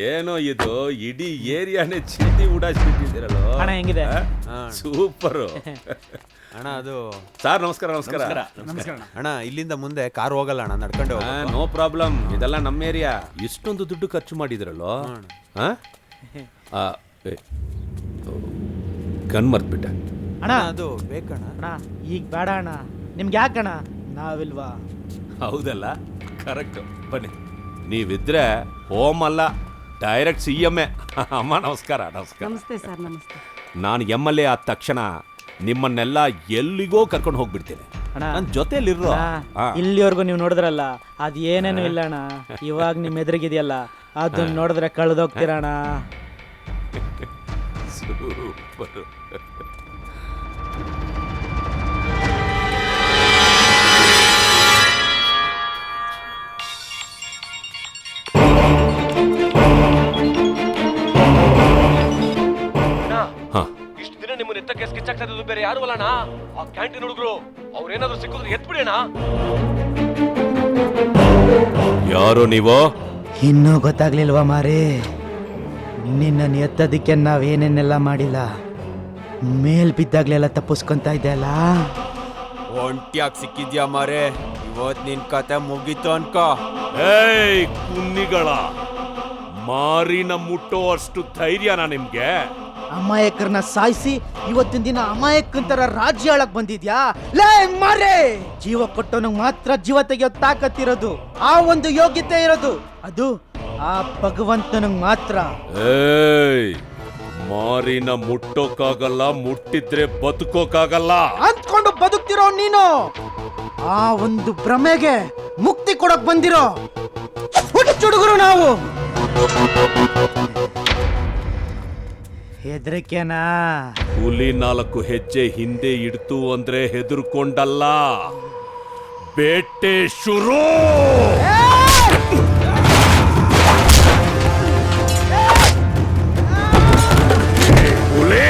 ಏನೋ ಇದು ಇಡೀ ಏರಿಯಾನೇ ಚೀಟಿ ಉಡಾಯಿಸ್ಬಿಟ್ಟಿದ್ದೀರಲ್ಲ ಅಣ್ಣ ಹೆಂಗಿದೆ? ಸೂಪರು. ಅಣ್ಣ ಅದು ಸರ್ ನಮಸ್ಕಾರ. ನಮಸ್ಕಾರ ಅಣ್ಣ, ಇಲ್ಲಿಂದ ಮುಂದೆ ಕಾರ್ ಹೋಗಲ್ಲ ಅಣ್ಣ, ನಡ್ಕೊಂಡು ನೋ ಪ್ರಾಬ್ಲಮ್. ಇದೆಲ್ಲ ನಮ್ಮ ಏರಿಯಾ. ಇಷ್ಟೊಂದು ದುಡ್ಡು ಖರ್ಚು ಮಾಡಿದ್ರಲ್ಲೋ. ಗನ್ ಮರ್ತ್ಬಿಟ್ಟೆ ಅಣ್ಣ. ಅದು ಬೇಕಣ್ಣ. ಅಣ್ಣ ಈಗ ಬೇಡ ಅಣ್ಣ, ನಿಮ್ಗೆ ಯಾಕಣ್ಣ? ನಾವಿಲ್ವಾ? ಹೌದಲ್ಲ, ಕರೆಕ್ಟ್. ಬನ್ನಿ, ನೀವಿದ್ರೆ ಹೋಮ್ ಅಲ್ಲ, ಡೈರೆಕ್ಟ್ CM. ಅಮ್ಮ ನಮಸ್ಕಾರ. ನಮಸ್ತೆ ಸರ್. ನಮಸ್ತೆ. ನಾನು MLA ಆದ ತಕ್ಷಣ ನಿಮ್ಮನ್ನೆಲ್ಲ ಎಲ್ಲಿಗೋ ಕರ್ಕೊಂಡು ಹೋಗ್ಬಿಡ್ತೇನೆ. ನನ್ನ ಜೊತೆಲಿರೋ. ಇಲ್ಲಿವರೆಗೂ ನೀವು ನೋಡಿದ್ರಲ್ಲ, ಅದು ಏನೇನು ಇಲ್ಲ ಅಣ್ಣ. ಇವಾಗ ನಿಮ್ ಎದುರಿಗಿದೆಯಲ್ಲ, ಅದನ್ನ ನೋಡಿದ್ರೆ ಕಳೆದೋಗ್ತೀರಣ್ಣ. ಸೂಪರ್. ಇಷ್ಟು ದಿನ ನಿಮ್ಮ ನೆಟ್ಟಕ್ಕೆ ಸ್ಕೆಚ್ ಆಗ್ತಾ ಇದ್ದು ಬೇರೆ ಯಾರು ಅಲ್ಲಣ್ಣ, ಆ ಕ್ಯಾಂಟೀನ್ ಹುಡುಗರು. ಅವ್ರೇನಾದ್ರೂ ಸಿಕ್ಕಿದ್ರೆ ಎತ್ಬಿಡಿ ಅಣ್ಣ. ಯಾರು ನೀವು? ಇನ್ನೂ ಗೊತ್ತಾಗ್ಲಿಲ್ವಾ ಮಾರಿ? ನಿನ್ನನ್ನು ಎತ್ತೋದಕ್ಕೆ ನಾವೇನೇನೆಲ್ಲ ಮಾಡಿಲ್ಲ, ಮೇಲ್ ಬಿದ್ದಾಗ್ಲೆಲ್ಲ ತಪ್ಪಿಸ್ಕೊಂತ ಇದ್ದೆ ಅಲ್ಲ. ಒಂಟಿಯಾಗಿ ಸಿಕ್ಕಿದ್ಯಾ ಮಾರೇ, ಇವತ್ ನಿನ್ ಕತೆ ಮುಗೀತು ಅನ್ಕೋ. ಏಯ್ ಕುನ್ನಿಗಳ, ಮಾರಿನ ಮುಟ್ಟೋ ಅಷ್ಟು ಧೈರ್ಯನಾ ನಿಮ್ಗೆ? ಅಮಾಯಕರನ್ನ ಸಾಯಿಸಿ ಇವತ್ತಿನ ದಿನ ಅಮಾಯಕಂತರ ರಾಜ್ಯ ಆಳಕ್ ಬಂದಿದ್ಯಾ? ಲೇ ಮಾರೇ, ಜೀವ ಕೊಟ್ಟವನಿಗೆ ಮಾತ್ರ ಜೀವ ತೆಗೆಯೋ ತಾಕತ್ತಿರೋದು, ಆ ಒಂದು ಯೋಗ್ಯತೆ ಇರೋದು, ಅದು ಆ ಭಗವಂತನಿಗೆ ಮಾತ್ರ. ಏಯ್, ಮಾರಿನ ಮುಟ್ಟೋಕ್ಕಾಗಲ್ಲ, ಮುಟ್ಟಿದ್ರೆ ಬದುಕೋಕ್ಕಾಗಲ್ಲ ಅಂದ್ಕೊಂಡು ಬದುಕ್ತಿರೋ ನೀನು ಆ ಒಂದು ಭ್ರಮೆಗೆ ಮುಕ್ತಿ ಕೊಡಕ್ ಬಂದಿರೋ ಹುಚ್ಚುಡುಗರು ನಾವು. ಹೆದರಿಕೆನಾ? ಹುಲಿ 4 ಹೆಜ್ಜೆ ಹಿಂದೆ ಇಡ್ತು ಅಂದ್ರೆ ಹೆದರ್ಕೊಂಡಲ್ಲ, ಬೇಟೆ ಶುರು. ಹುಲಿ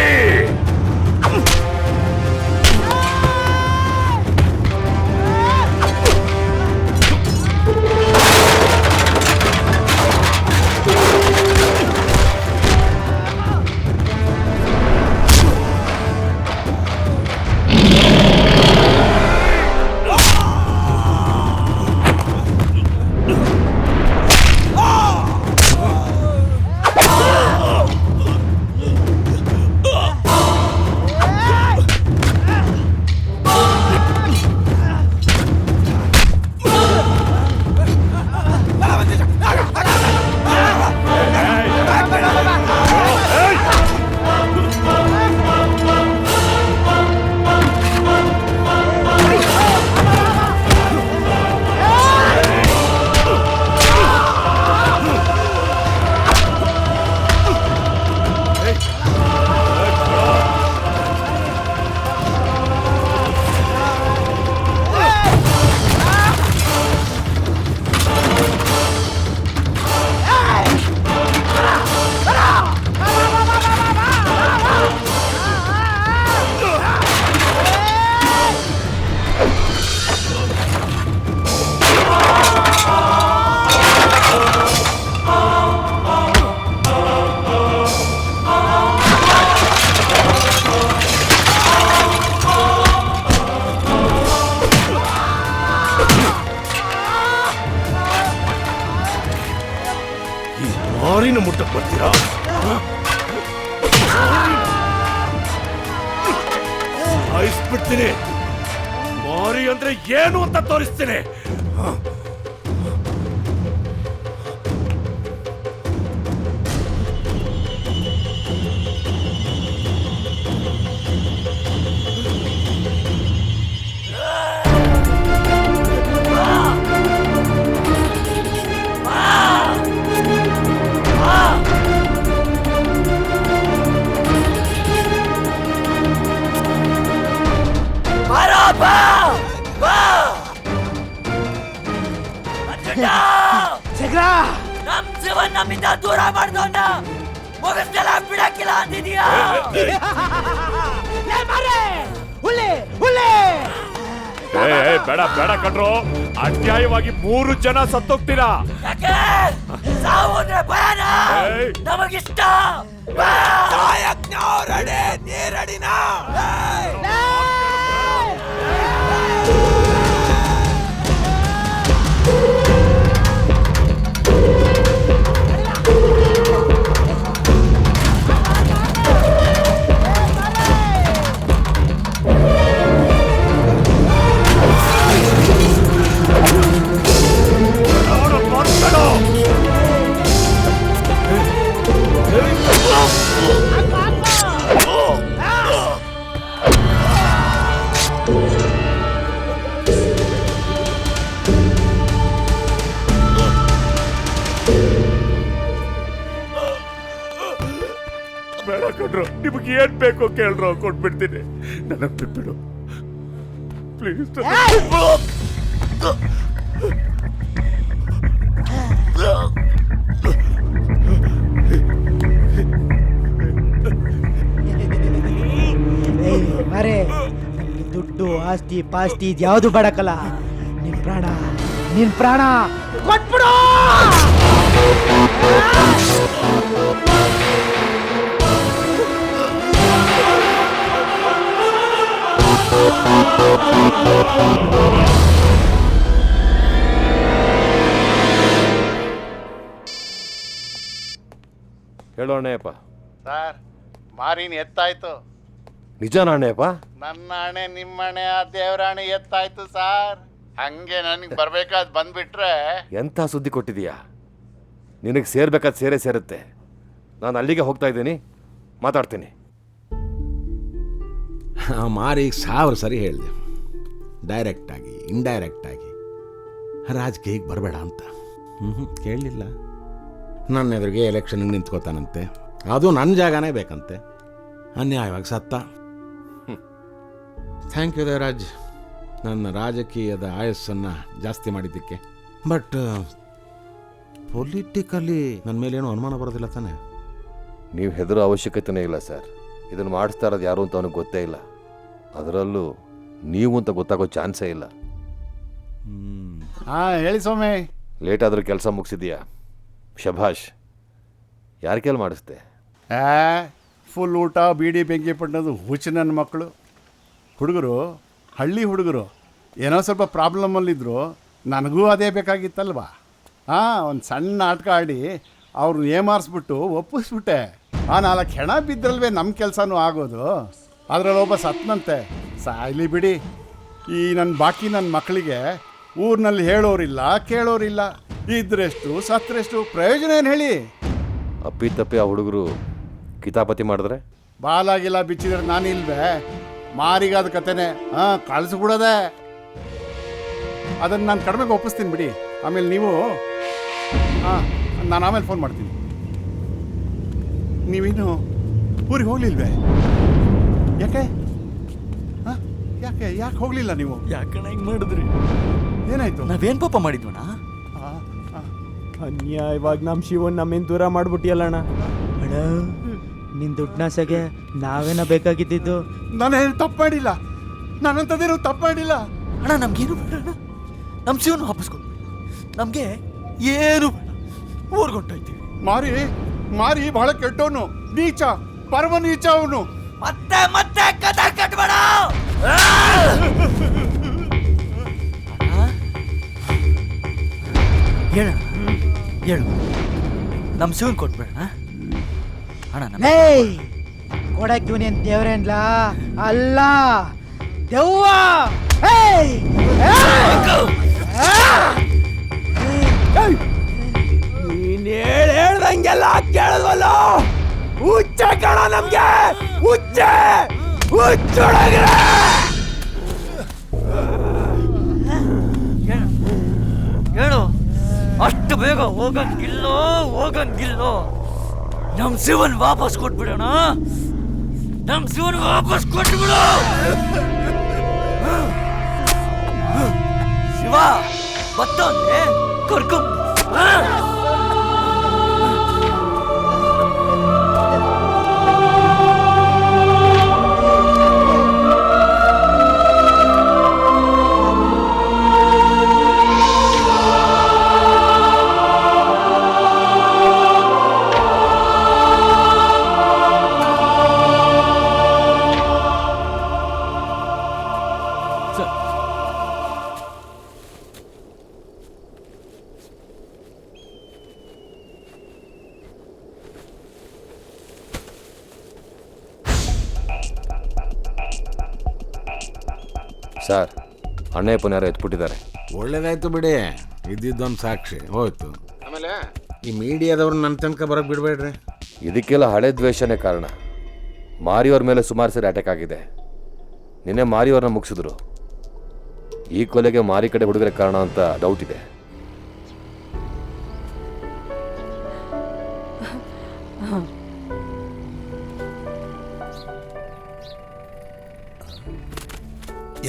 ಮಾರಿನ ಮುಟ್ಟಕ್ ಬರ್ತೀರಾ? ಸಾಯಿಸ್ಬಿಡ್ತೀನಿ. ಮಾರಿ ಅಂದ್ರೆ ಏನು ಅಂತ ತೋರಿಸ್ತೀನಿ. ನಮ್ ಜೀವನ ನಮ್ಮಿಂದ ದೂರ ಮಾಡ್ದವನ್ನ ಮುಗಿಸ್ದೆಲ್ಲ ಬಿಡಕ್ಕಿಲ್ಲ ಅಂದಿದೀಯಾ? ಬೇಡ ಬೇಡ ಕಟ್ರು, ಅನ್ಯಾಯವಾಗಿ 3 ಜನ ಸತ್ತೋಗ್ತೀರಾ. ಯಾಕೆ ಸಾವು ಅಂದ್ರೆ ಭಯನ ಏಯ್! ನಮಗಿಷ್ಟ ಬೇಡ ಕೊಡ್ರು, ನಿಮಗೆ ಏನ್ ಬೇಕೋ ಕೇಳ್ರು, ಕೊಟ್ಬಿಡ್ತೀನಿ. ನನಗೆ ಬಿಟ್ಬಿಡು ಪ್ಲೀಸ್. ಮರೆ ದುಡ್ಡು ಆಸ್ತಿ ಪಾಸ್ತಿ ಇದ್ಯಾವುದು ಬೇಡಕಲ್ಲ, ನಿನ್ ಪ್ರಾಣ ಕೊಟ್ಬಿಡು. ಹೇಳೋ ಅಣ್ಣಯ್ಯಪ್ಪ. ಸರ್, ಮಾರಿನ ಎತ್ತಾಯ್ತು. ನಿಜನಾ ಅಣ್ಣಯ್ಯಪ್ಪ? ನನ್ನ ಹಣೆ ನಿಮ್ಮ ಹಣೆ ಆ ದೇವರಾಣೆ ಎತ್ತಾಯ್ತು ಸರ್. ಹಂಗೆ ನನಗೆ ಬರ್ಬೇಕಾದ್ ಬಂದ್ಬಿಟ್ರೆ. ಎಂಥ ಸುದ್ದಿ ಕೊಟ್ಟಿದೀಯಾ? ನಿನಗೆ ಸೇರ್ಬೇಕಾದ ಸೇರುತ್ತೆ. ನಾನು ಅಲ್ಲಿಗೆ ಹೋಗ್ತಾ ಇದ್ದೀನಿ, ಮಾತಾಡ್ತೀನಿ. ಮಾರಿಗೆ 1000 ಸರಿ ಹೇಳಿದೆ, ಡೈರೆಕ್ಟಾಗಿ ಇಂಡೈರೆಕ್ಟಾಗಿ ರಾಜಕೀಯಕ್ಕೆ ಬರಬೇಡ ಅಂತ. ಕೇಳಲಿಲ್ಲ. ನನ್ನ ಎದುರಿಗೆ ಎಲೆಕ್ಷನ್ಗೆ ನಿಂತ್ಕೋತಾನಂತೆ, ಅದು ನನ್ನ ಜಾಗನೇ ಬೇಕಂತೆ. ಅನ್ಯಾಯವಾಗಿ ಸತ್ತ. ಥ್ಯಾಂಕ್ ಯು ದೇವರಾಜ್, ನನ್ನ ರಾಜಕೀಯದ ಆಯಸ್ಸನ್ನು ಜಾಸ್ತಿ ಮಾಡಿದ್ದಕ್ಕೆ. ಬಟ್ ಪೊಲಿಟಿಕಲಿ ನನ್ನ ಮೇಲೇನೂ ಅನುಮಾನ ಬರೋದಿಲ್ಲ ತಾನೆ? ನೀವು ಹೆದರೋ ಅವಶ್ಯಕತೆನೇ ಇಲ್ಲ ಸರ್. ಇದನ್ನು ಮಾಡಿಸ್ತಾ ಇರೋದು ಯಾರು ಅಂತ ಅವನಿಗೆ ಗೊತ್ತೇ ಇಲ್ಲ. ಅದರಲ್ಲೂ ನೀವು ಅಂತ ಗೊತ್ತಾಗೋ ಚಾನ್ಸೇ ಇಲ್ಲ. ಹೇಳಿ ಸೋಮೆ. ಲೇಟ್ ಆದರೂ ಕೆಲಸ ಮುಗಿಸಿದೀಯಾ? ಶಭಾಷ್. ಯಾರ ಕೇಳಿ ಮಾಡಿಸ್ದೆ? ಫುಲ್ ಊಟ ಬೀಡಿ ಬೆಂಕಿ ಪಟ್ಟದು ಹುಚ್ಚು ನನ್ನ ಮಕ್ಕಳು. ಹುಡುಗರು, ಹಳ್ಳಿ ಹುಡುಗರು ಏನೋ ಸ್ವಲ್ಪ ಪ್ರಾಬ್ಲಮಲ್ಲಿದ್ದರು. ನನಗೂ ಅದೇ ಬೇಕಾಗಿತ್ತಲ್ವಾ. ಒಂದು ಸಣ್ಣ ನಾಟಕ ಆಡಿ ಅವ್ರನ್ನ ಏಮಾರಿಸ್ಬಿಟ್ಟು ಒಪ್ಪಿಸ್ಬಿಟ್ಟೆ. 4 ಹೆಣ ಬಿದ್ದರಲ್ವೇ ನಮ್ಮ ಕೆಲಸನೂ ಆಗೋದು. ಅದರಲ್ಲಿ ಒಬ್ಬ ಸತ್ನಂತೆ. ಸಾಯ್ಲಿ ಬಿಡಿ. ಈ ನನ್ನ ಮಕ್ಕಳಿಗೆ ಊರಿನಲ್ಲಿ ಹೇಳೋರಿಲ್ಲ ಕೇಳೋರಿಲ್ಲ. ಇದ್ರೆಷ್ಟು ಸತ್ರೆಷ್ಟು ಪ್ರಯೋಜನ ಏನು ಹೇಳಿ? ಅಪ್ಪಿತಪ್ಪಿ ಆ ಹುಡುಗರು ಕಿತಾಪತಿ ಮಾಡಿದ್ರೆ? ಬಾಲಾಗಿಲ್ಲ ಬಿಚ್ಚಿದ್ರೆ ನಾನಿಲ್ವೇ? ಮಾರಿಗಾದ ಕತೆನೆ. ಕಳಿಸ್ಬಿಡೋದೆ. ಅದನ್ನು ನಾನು ಕಡಿಮೆಗೆ ಒಪ್ಪಿಸ್ತೀನಿ ಬಿಡಿ. ಆಮೇಲೆ ನೀವು ನಾನು ಆಮೇಲೆ ಫೋನ್ ಮಾಡ್ತೀನಿ. ನೀವಿನ್ನು ಊರಿಗೆ ಹೋಗ್ಲಿಲ್ವೇ? ಯಾಕೆ ಹೋಗ್ಲಿಲ್ಲ ನೀವು? ಯಾಕಣ್ಣ ಹಿಂಗ್ ಮಾಡಿದ್ರಿ? ಏನಾಯ್ತು? ನಾವೇನ್ ಪಾಪ ಮಾಡಿದ್ವಣ್ಣ? ಅನ್ಯಾಯವಾಗಿ ನಮ್ಮ ಶಿವನ್ ನಮ್ಮಿಂದ ದೂರ ಮಾಡ್ಬಿಟ್ಟಿಯಲ್ಲಣ್ಣ. ಅಣ್ಣ, ನಿನ್ ದುಡ್ಡನಾಸೆಗೆ ನಾವೇನ ಬೇಕಾಗಿದ್ದು? ನಾನೇನು ತಪ್ಪು ಮಾಡಿಲ್ಲ. ನಾನಂತದೇನು ತಪ್ಪು ಮಾಡಿಲ್ಲ ಅಣ್ಣ. ನಮ್ಗೇನು ಬೇಡ ಅಣ್ಣ. ನಮ್ಮ ಶಿವನ್ ವಾಪಸ್ಕೊಂಡು ನಮ್ಗೆ ಏನು ಬೇಡ. ಊರ್ಗೊಂಟಾಯ್ತೀವಿ. ಮಾರಿ ಬಹಳ ಕೆಟ್ಟವನು, ನೀಚ, ಪರಮ ನೀಚ ಅವನು. ಮತ್ತೆ ಕಥೆ ಕಟ್ಬೇಡ. ಹೇಳು, ನಮ್ ಶಿವನ್ ಕೊಟ್ಬೇಡ ಅಣ್ಣ. ಕೊಡಕ್ ಇವನೇನ್ ದೇವ್ರೇನ್ಲ ಅಲ್ಲ, ದೆವ್ವ. ನೀನ್ ಹೇಳ್ದಂಗೆಲ್ಲ ಕೇಳಲ್ವಲ್ಲ. ಹುಚ್ಚ ಕಣ ನಮ್ಗೆ, ಹುಚ್ಚೊಳಗ್ರೆ. ಹೇಳು, ಅಷ್ಟು ಬೇಗ ಹೋಗಂಗಿಲ್ಲೋ. ನಮ್ ಶಿವನ್ ವಾಪಸ್ ಕೊಟ್ಬಿಡೋಣ. ನಮ್ ಶಿವನ್ ವಾಪಸ್ ಕೊಟ್ಬಿಡು. ಶಿವ ಬತ್ತೋನ್ರೆ ಕರ್ಕೊಂಡ್ ಸರ್ ಅಣ್ಣಯ್ಯಪ್ಪನ ಯಾರೋ ಎತ್ಬಿಟ್ಟಿದ್ದಾರೆ. ಒಳ್ಳೇದಾಯ್ತು ಬಿಡಿ, ಇದ್ದಿದ್ದೊಂದು ಸಾಕ್ಷಿ ಹೋಯ್ತು. ಆಮೇಲೆ ಈ ಮೀಡಿಯಾದವ್ರು ನನ್ನ ತನಕ ಬರೋಕ್ಕೆ ಬಿಡಬೇಡ್ರಿ. ಇದಕ್ಕೆಲ್ಲ ಹಳೆ ದ್ವೇಷನೇ ಕಾರಣ. ಮಾರಿಯವ್ರ ಮೇಲೆ ಸುಮಾರು ಸರಿ ಅಟ್ಯಾಕ್ ಆಗಿದೆ. ನಿನ್ನೆ ಮಾರಿಯವ್ರನ್ನ ಮುಗಿಸಿದ್ರು. ಈ ಕೊಲೆಗೆ ಮಾರಿ ಕಡೆ ಹುಡುಗರ ಕಾರಣ ಅಂತ ಡೌಟ್ ಇದೆ.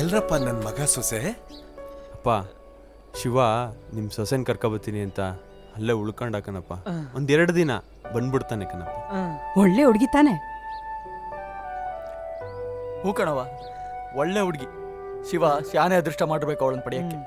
ಎಲ್ರಪ್ಪ ನನ್ನ ಮಗ ಸೊಸೆ? ಅಪ್ಪ ಶಿವ ನಿಮ್ಮ ಸೊಸೆನ ಕರ್ಕೊಬತ್ತೀನಿ ಅಂತ ಅಲ್ಲೇ ಉಳ್ಕೊಂಡಾಕನಪ್ಪ. ಒಂದೆರಡು ದಿನ ಬಂದ್ಬಿಡ್ತಾನೆ ಕಣಪ್ಪ. ಒಳ್ಳೆ ಹುಡುಗಿ ತಾನೆ? ಹೂ ಕಣವ, ಒಳ್ಳೆ ಹುಡುಗಿ. ಶಿವ ಶಾನೆ ಅದೃಷ್ಟ ಮಾಡಿರ್ಬೇಕು ಅವಳನ್ನ ಪಡೆಯಕ್ಕೆ.